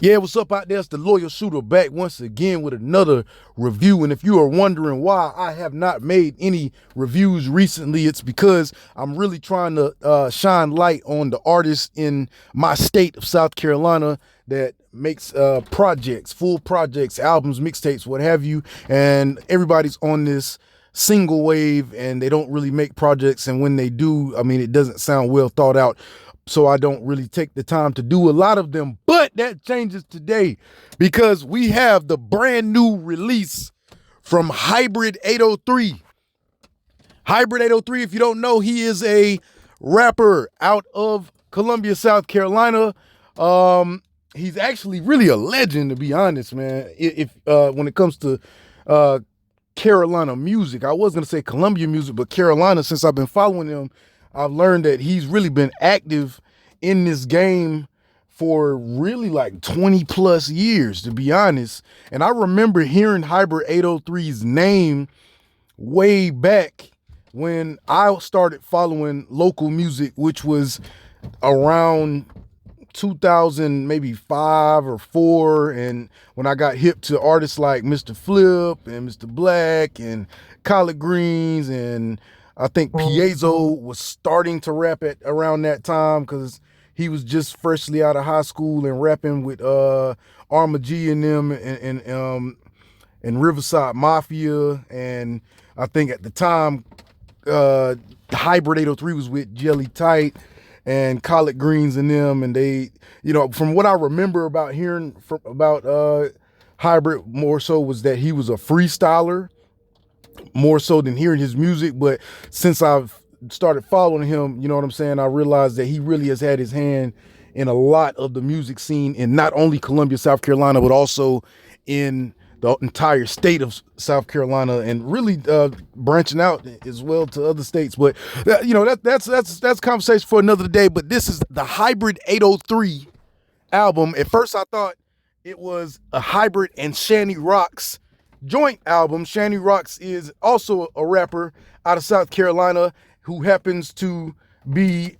Yeah, what's up out there? It's the Loyal Shooter back once again with another review. And if you are wondering why I have not made any reviews recently, it's because I'm really trying to shine light on the artists in my state of South Carolina that makes projects, full projects, albums, mixtapes, what have you. And everybody's on this single wave and they don't really make projects. And when they do, I mean, it doesn't sound well thought out, so I don't really take the time to do a lot of them. But that changes today because we have the brand new release from Hybrid 803. Hybrid 803, if you don't know, he is a rapper out of Columbia, South Carolina. He's actually really a legend, to be honest, man. If when it comes to Carolina music, I was gonna say Columbia music, but Carolina, since I've been following him, I've learned that he's really been active in this game for really like 20 plus years, to be honest. And I remember hearing Hybrid 803's name way back when I started following local music, which was around 2000, maybe 5 or 4. And when I got hip to artists like Mr. Flip and Mr. Black and Collard Greens, and I think Piezo was starting to rap at around that time because he was just freshly out of high school and rapping with Arma G and them and Riverside Mafia. And I think at the time Hybrid 803 was with Jelly Tight and Collard Greens and them, and they, you know, from what I remember about hearing about Hybrid more so was that he was a freestyler more so than hearing his music. But since I've started following him, you know what I'm saying, I realized that he really has had his hand in a lot of the music scene in not only Columbia, South Carolina, but also in the entire state of South Carolina, and really branching out as well to other states. But you know, that's conversation for another day. But this is the Hybrid 803 album. At first I thought it was a Hybrid and Shani Rocks joint album. Shani Rocks is also a rapper out of South Carolina who happens to be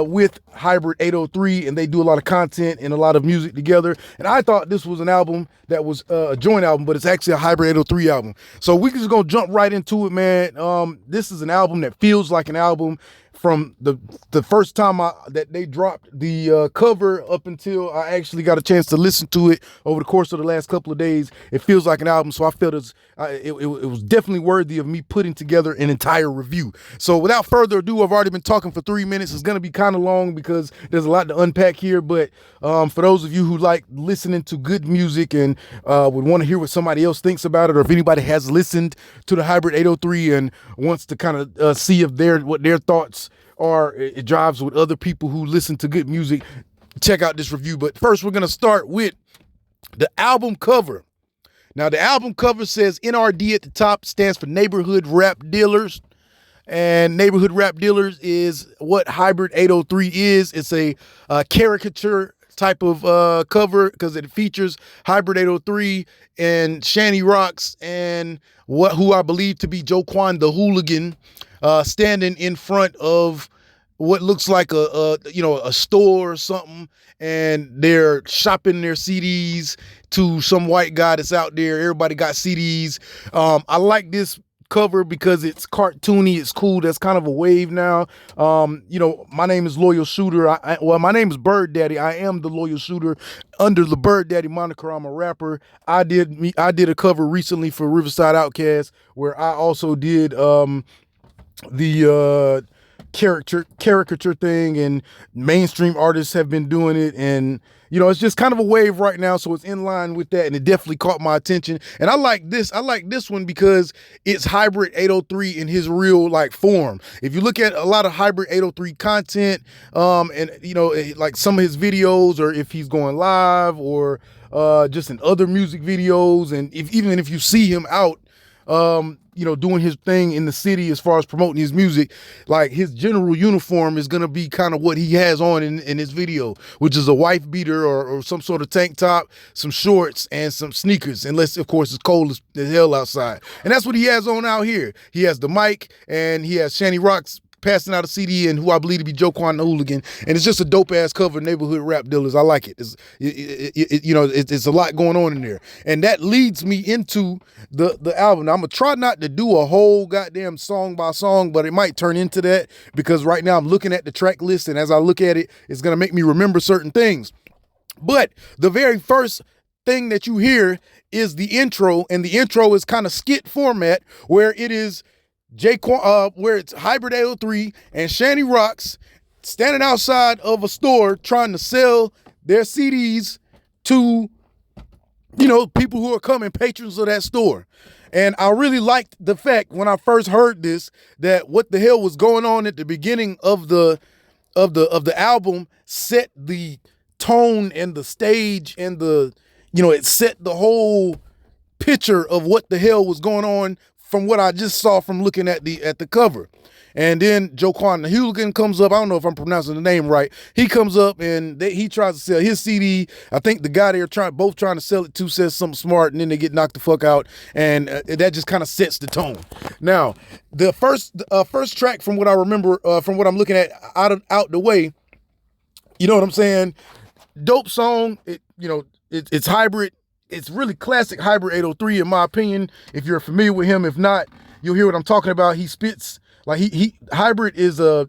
with Hybrid 803, and they do a lot of content and a lot of music together. And I thought this was an album that was a joint album, but it's actually a Hybrid 803 album. So we just gonna jump right into it, man. This is an album that feels like an album from the first time that they dropped the cover up until I actually got a chance to listen to it over the course of the last couple of days. It feels like an album, so I felt it was definitely worthy of me putting together an entire review. So without further ado, I've already been talking for 3 minutes. It's gonna be kind of long because there's a lot to unpack here, but for those of you who like listening to good music and would want to hear what somebody else thinks about it, or if anybody has listened to the Hybrid 803 and wants to kind of see if what their thoughts are, it drives with other people who listen to good music, check out this review. But first, we're gonna start with the album cover. Now, the album cover says NRD at the top, stands for Neighborhood Rap Dealers. And Neighborhood Rap Dealers is what Hybrid 803 is. It's a caricature type of cover because it features Hybrid 803 and Shani Rocks and who I believe to be Joequan the Hooligan, standing in front of what looks like a store or something, and they're shopping their CDs to some white guy that's out there. Everybody got CDs. I like this cover because it's cartoony, it's cool. That's kind of a wave now. You know, my name is Loyal Shooter. My name is Bird Daddy. I am the Loyal Shooter under the Bird Daddy moniker. I'm a rapper. I did a cover recently for Riverside Outcast where I also did the caricature thing, and mainstream artists have been doing it, and you know, it's just kind of a wave right now, so it's in line with that, and it definitely caught my attention. And I like this one because it's Hybrid 803 in his real like form. If you look at a lot of Hybrid 803 content, and you know, like some of his videos, or if he's going live, or just in other music videos, and even if you see him out you know, doing his thing in the city as far as promoting his music, like his general uniform is going to be kind of what he has on in his video, which is a wife beater or some sort of tank top, some shorts, and some sneakers, unless, of course, it's cold as hell outside. And that's what he has on out here. He has the mic, and he has Shani Rocks passing out a CD and who I believe to be Joequan the Hooligan, and it's just a dope ass cover, Neighborhood Rap Dealers. I like it. It's a lot going on in there, and that leads me into the album. Now, I'm gonna try not to do a whole goddamn song by song, but it might turn into that because right now I'm looking at the track list, and as I look at it, it's gonna make me remember certain things. But the very first thing that you hear is the intro, and the intro is kind of skit format where it is where it's Hybrid 803 and Shanny Rocks standing outside of a store trying to sell their CDs to, people who are coming, patrons of that store. And I really liked the fact when I first heard this, that what the hell was going on at the beginning of the album set the tone and the stage and it set the whole picture of what the hell was going on from what I just saw from looking at the cover. And then Joequan the Hooligan comes up. I don't know if I'm pronouncing the name right. He comes up and he tries to sell his CD. I think the guy they're both trying to sell it to says something smart, and then they get knocked the fuck out. And that just kind of sets the tone. Now, the first track from what I remember, from what I'm looking at out the way, you know what I'm saying? Dope song. It's Hybrid. It's really classic Hybrid 803 in my opinion. If you're familiar with him, if not, you'll hear what I'm talking about. He spits like Hybrid is a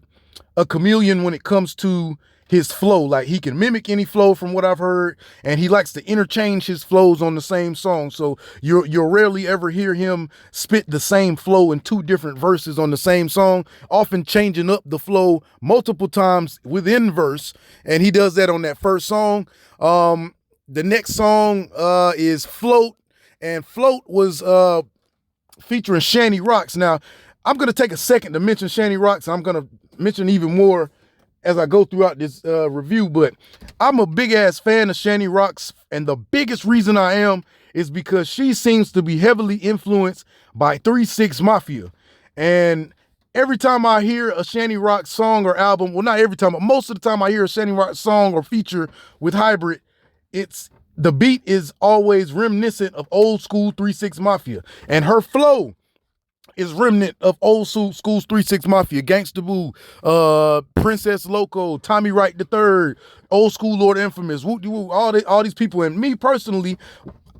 chameleon when it comes to his flow. Like he can mimic any flow from what I've heard, and he likes to interchange his flows on the same song. So you'll rarely ever hear him spit the same flow in two different verses on the same song, often changing up the flow multiple times within verse. And he does that on that first song. The next song is Float, and Float was featuring Shanny Rocks. Now, I'm going to take a second to mention Shanny Rocks. I'm going to mention even more as I go throughout this review, but I'm a big-ass fan of Shanny Rocks, and the biggest reason I am is because she seems to be heavily influenced by 3 6 Mafia. And every time I hear a Shanny Rocks song or album, well, not every time, but most of the time I hear a Shanny Rocks song or feature with Hybrid, the beat is always reminiscent of old school 3 6 Mafia, and her flow is remnant of old school 3 6 Mafia, Gangsta Boo, Princess Loco, Tommy Wright III, old school Lord Infamous, all these people. And me personally,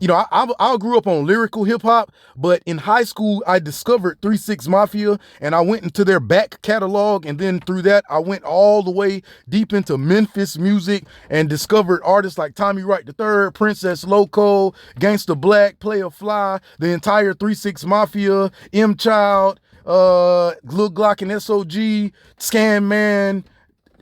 I grew up on lyrical hip hop, but in high school, I discovered 3 6 Mafia, and I went into their back catalog, and then through that, I went all the way deep into Memphis music and discovered artists like Tommy Wright III, Princess Loco, Gangsta Black, Playa Fly, the entire 3 6 Mafia, M Child, Lil Glock and SOG, Scan Man,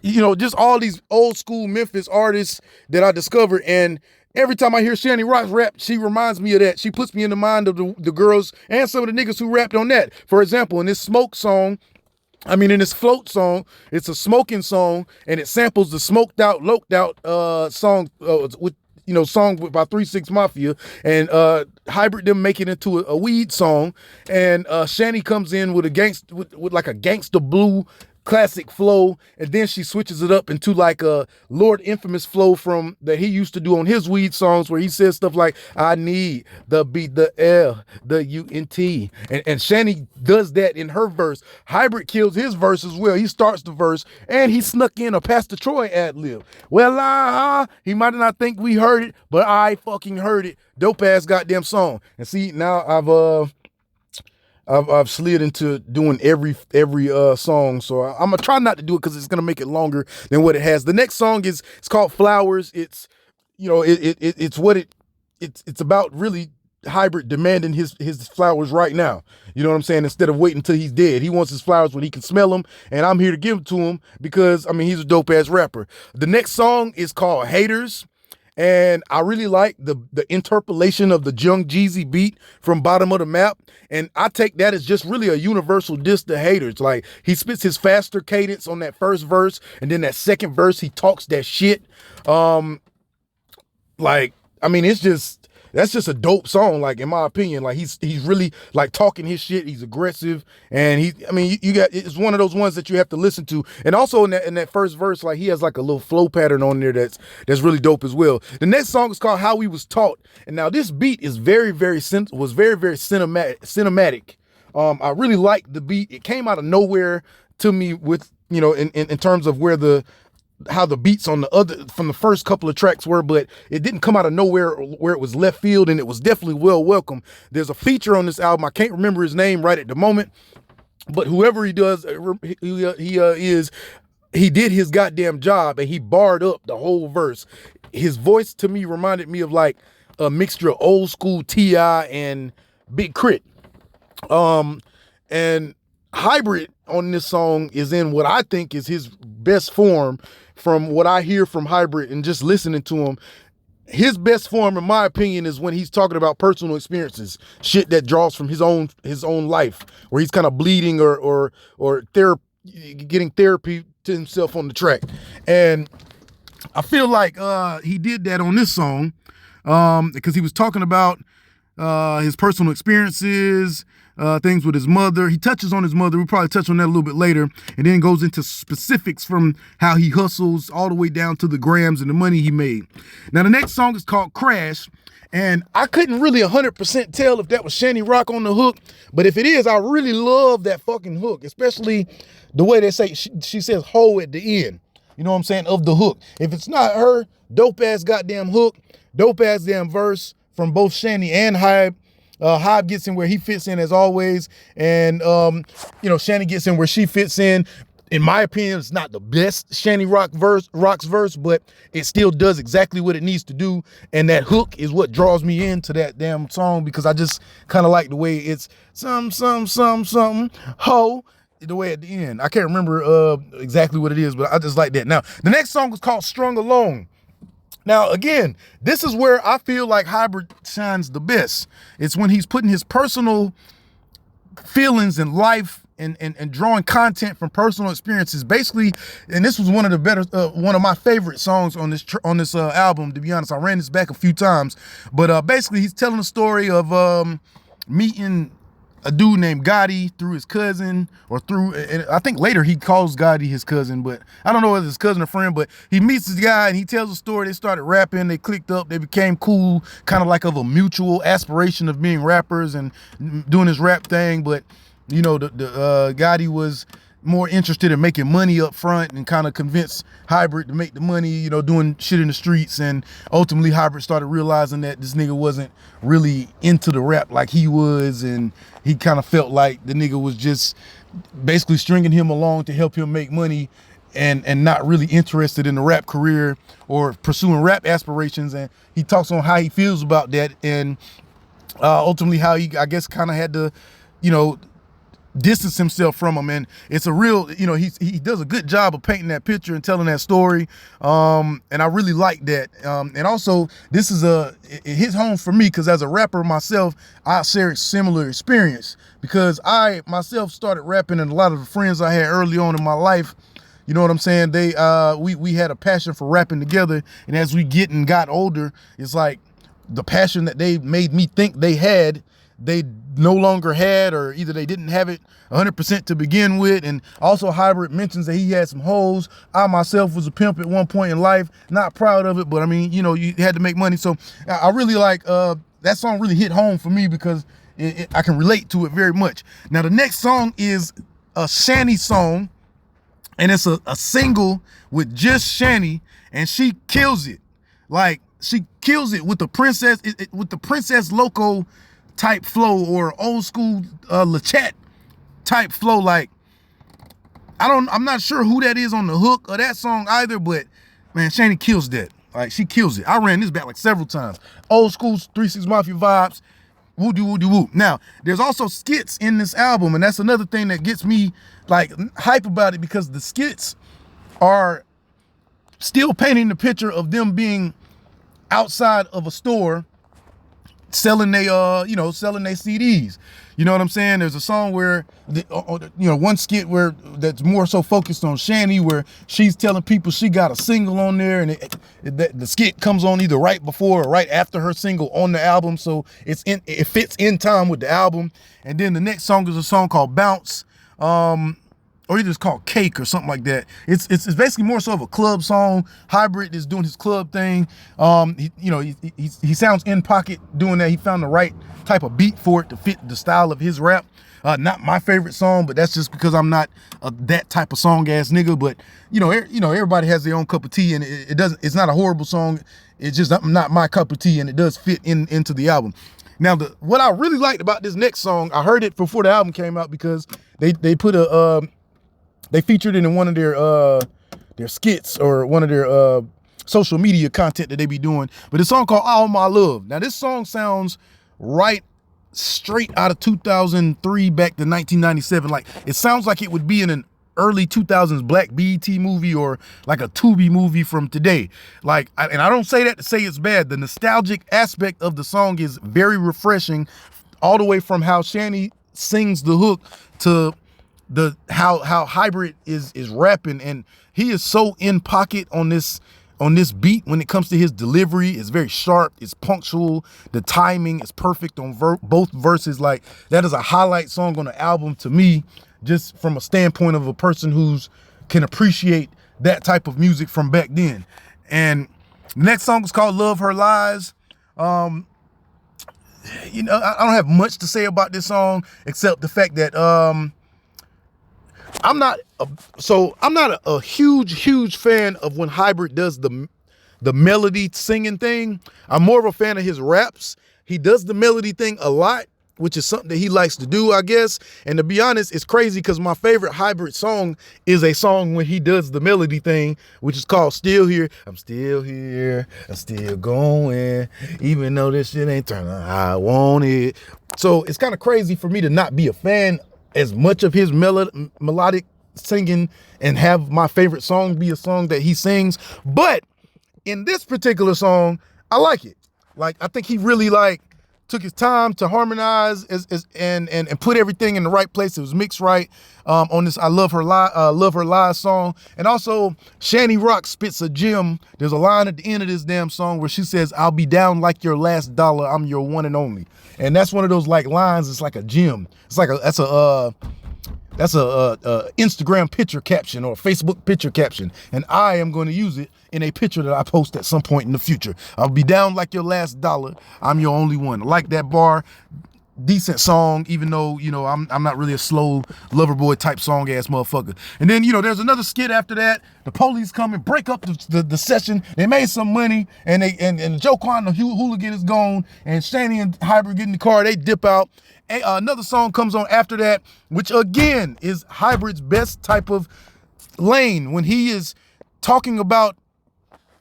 just all these old school Memphis artists that I discovered. And every time I hear Shanny Rocks rap, she reminds me of that. She puts me in the mind of the girls and some of the niggas who rapped on that. For example, in this Float song, it's a smoking song, and it samples the Smoked Out, Loked Out song song by 3 6 Mafia, and Hybrid them make it into a weed song, and Shanny comes in with like a gangsta blue classic flow, and then she switches it up into like a Lord Infamous flow from that he used to do on his weed songs, where he says stuff like I need the B, the L, the U-N-T, and Shanny does that in her verse. Hybrid kills his verse as well. He starts the verse and he snuck in a Pastor Troy ad lib. Well, he might not think we heard it, but I fucking heard it. Dope ass goddamn song. And see, now I've slid into doing every song, so I'm gonna try not to do it because it's gonna make it longer than what it has. The next song it's called Flowers. It's it's about really Hybrid demanding his flowers right now. You know what I'm saying? Instead of waiting until he's dead, he wants his flowers when he can smell them, and I'm here to give them to him because he's a dope ass rapper. The next song is called Haters. And I really like the interpolation of the Young Jeezy beat from Bottom of the Map. And I take that as just really a universal diss to haters. Like, he spits his faster cadence on that first verse, and then that second verse, he talks that shit. That's just a dope song, like, in my opinion. Like, he's really like talking his shit. He's aggressive, and it's one of those ones that you have to listen to. And also in that first verse, like, he has like a little flow pattern on there that's really dope as well. The next song is called How We Was Taught, and now this beat is very cinematic. I really like the beat. It came out of nowhere to me with, you know, in terms of where how the beats on the other from the first couple of tracks were, but it didn't come out of nowhere where it was left field, and it was definitely well welcome. There's a feature on this album. I can't remember his name right at the moment, but whoever he does, he did his goddamn job, and he barred up the whole verse. His voice to me reminded me of like a mixture of old school T.I. and Big Crit. And Hybrid on this song is in what I think is his best form from what I hear from Hybrid and just listening to him. His best form, in my opinion, is when he's talking about personal experiences, shit that draws from his own life, where he's kind of bleeding or getting therapy to himself on the track. And I feel like he did that on this song because he was talking about his personal experiences, things with his mother. He touches on his mother. We'll probably touch on that a little bit later. And then goes into specifics from how he hustles all the way down to the grams and the money he made. Now, the next song is called Crash. And I couldn't really 100% tell if that was Shani Rock on the hook. But if it is, I really love that fucking hook, especially the way they say, she says ho at the end. You know what I'm saying? Of the hook. If it's not her, dope ass goddamn hook, dope ass damn verse from both Shani and Hybe. Hybe gets in where he fits in as always. And, you know, Shani gets in where she fits in. In my opinion, it's not the best Shani Rock's verse, but it still does exactly what it needs to do. And that hook is what draws me into that damn song, because I just kind of like the way it's something, ho, the way at the end. I can't remember exactly what it is, but I just like that. Now, the next song is called Strung Alone. Now, again, this is where I feel like Hybrid shines the best. It's when he's putting his personal feelings and life and drawing content from personal experiences. Basically, and this was one of the better, one of my favorite songs on this album, to be honest. I ran this back a few times, but basically he's telling a story of meeting a dude named Gotti through his cousin, or through, and I think later he calls Gotti his cousin, but I don't know whether it's his cousin or friend. But he meets this guy and he tells a story. They started rapping, they clicked up, they became cool, kind of like of a mutual aspiration of being rappers and doing his rap thing. But you know, the Gotti was more interested in making money up front and kind of convinced Hybrid to make the money, you know, doing shit in the streets. And ultimately Hybrid started realizing that this nigga wasn't really into the rap like he was, and he kind of felt like the nigga was just basically stringing him along to help him make money, and not really interested in the rap career or pursuing rap aspirations. And he talks on how he feels about that, and ultimately how he, I guess, kind of had to, you know, distance himself from him. And it's a real, you know, he does a good job of painting that picture and telling that story, and I really like that. And also, this is it hits home for me because as a rapper myself, I share a similar experience, because I myself started rapping, and a lot of the friends I had early on in my life, you know what I'm saying, they we had a passion for rapping together. And as we got older, it's like the passion that they made me think they had, they no longer had, or either they didn't have it 100% to begin with. And also Hybrid mentions that he had some hoes. I myself was a pimp at one point in life, not proud of it, but I mean, you know, you had to make money. So I really like, that song really hit home for me because I can relate to it very much. Now, the next song is a Shani song, and it's a single with just Shani, and she kills it. Like, she kills it with the Princess, with the Princess Loco type flow, or old school LeChat type flow. Like, I'm not sure who that is on the hook of that song either, but man, Shani kills that. Like, she kills it. I ran this back like several times. Old school 3 6 Mafia vibes. Woo doo woo doo woo. Now, there's also skits in this album, and that's another thing that gets me like hype about it, because the skits are still painting the picture of them being outside of a store selling they selling their CDs. You know what I'm saying? There's a song where one skit where that's more so focused on Shani, where she's telling people she got a single on there, and the skit comes on either right before or right after her single on the album, so it fits in time with the album. And then the next song is a song called Bounce, or either it's called Cake or something like that. It's basically more so of a club song. Hybrid is doing his club thing. He sounds in pocket doing that. He found the right type of beat for it to fit the style of his rap. Not my favorite song, but that's just because I'm not that type of song ass nigga. But everybody has their own cup of tea, and it doesn't. It's not a horrible song. It's just not my cup of tea, and it does fit into the album. Now, what I really liked about this next song, I heard it before the album came out because they put they featured it in one of their skits or one of their social media content that they be doing. But it's a song called All My Love. Now, this song sounds right straight out of 2003 back to 1997. Like, it sounds like it would be in an early 2000s Black BET movie or like a Tubi movie from today. Like, and I don't say that to say it's bad. The nostalgic aspect of the song is very refreshing, all the way from how Shani sings the hook to how Hybrid is rapping, and he is so in pocket on this beat when it comes to his delivery. It's very sharp, it's punctual, the timing is perfect on both verses. Like, that is a highlight song on the album to me, just from a standpoint of a person who's can appreciate that type of music from back then. And the next song is called Love Her Lies. I don't have much to say about this song except the fact that I'm not a huge fan of when Hybrid does the melody singing thing. I'm more of a fan of his raps. He does the melody thing a lot, which is something that he likes to do, I guess. And to be honest, it's crazy because my favorite Hybrid song is a song when he does the melody thing, which is called Still Here. I'm still here, I'm still going, even though this shit ain't turning out how I want it. So it's kind of crazy for me to not be a fan as much of his melodic singing and have my favorite song be a song that he sings. But in this particular song, I like it. Like, I think he really took his time to harmonize and put everything in the right place. It was mixed right on this Love Her Lies song. And also, Shani Rock spits a gem. There's a line at the end of this damn song where she says, "I'll be down like your last dollar. I'm your one and only." And that's one of those lines. It's like a gem. It's like that's a Instagram picture caption or a Facebook picture caption, and I am going to use it in a picture that I post at some point in the future. I'll be down like your last dollar. I'm your only one. I like that bar. Decent song, even though I'm not really a slow lover boy type song ass motherfucker. And then there's another skit after that. The police come and break up the session. They made some money, and Joe Quan, the hooligan, is gone, and Shani and Hybrid get in the car. They dip out. Another song comes on after that, which again is Hybrid's best type of lane when he is talking about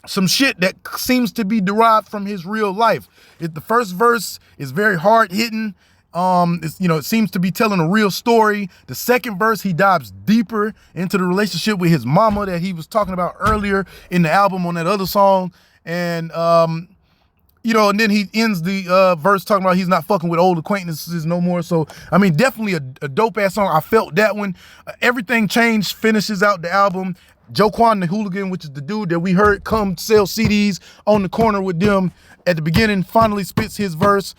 some shit that seems to be derived from his real life. The first verse is very hard hitting. It seems to be telling a real story. The second verse, he dives deeper into the relationship with his mama that he was talking about earlier in the album on that other song. And and then he ends the verse talking about he's not fucking with old acquaintances no more. So, I mean, definitely a dope-ass song. I felt that one. Everything Changed finishes out the album. Joe Quan, the hooligan, which is the dude that we heard come sell CDs on the corner with them at the beginning, finally spits his verse.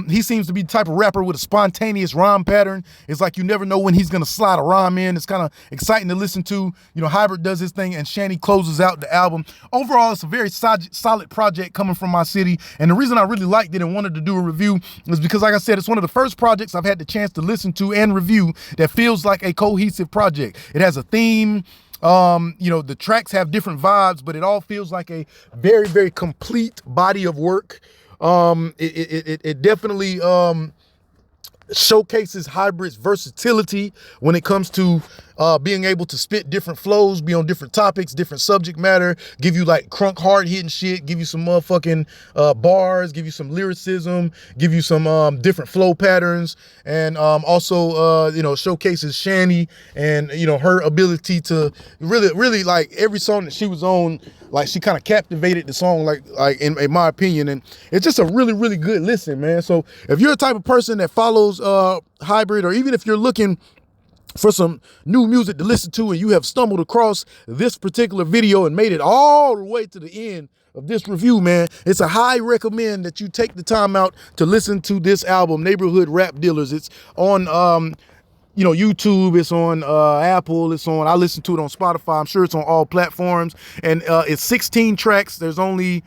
He seems to be the type of rapper with a spontaneous rhyme pattern. It's like you never know when he's going to slide a rhyme in. It's kind of exciting to listen to. Hybrid does his thing, and Shani closes out the album. Overall, it's a very solid project coming from my city. And the reason I really liked it and wanted to do a review is because, like I said, it's one of the first projects I've had the chance to listen to and review that feels like a cohesive project. It has a theme. The tracks have different vibes, but it all feels like a very, very complete body of work. It definitely showcases Hybrid's versatility when it comes to being able to spit different flows, be on different topics, different subject matter, give you crunk hard hitting shit, give you some motherfucking bars, give you some lyricism, give you some different flow patterns, and also showcases Shani and her ability to really every song that she was on, she kind of captivated the song, in my opinion. And it's just a really, really good listen, man. So if you're a type of person that follows Hybrid, or even if you're looking for some new music to listen to and you have stumbled across this particular video and made it all the way to the end of this review, man, it's a high recommend that you take the time out to listen to this album, Neighborhood Rap Dealers. It's on YouTube, it's on Apple, I listen to it on Spotify. I'm sure it's on all platforms. And it's 16 tracks. There's only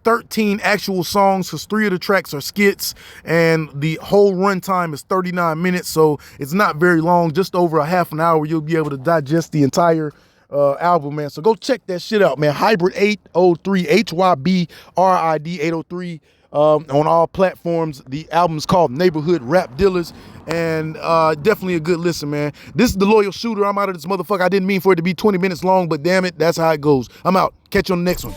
13 actual songs, because 3 of the tracks are skits, and the whole runtime is 39 minutes, so it's not very long. Just over a half an hour, you'll be able to digest the entire album, man. So go check that shit out, man. Hybrid 803, HYBRID 803, on all platforms. The album's called Neighborhood Rap Dealers, and definitely a good listen, man. This is The Loyal Shooter. I'm out of this motherfucker. I didn't mean for it to be 20 minutes long, but damn it, that's how it goes. I'm out. Catch you on the next one.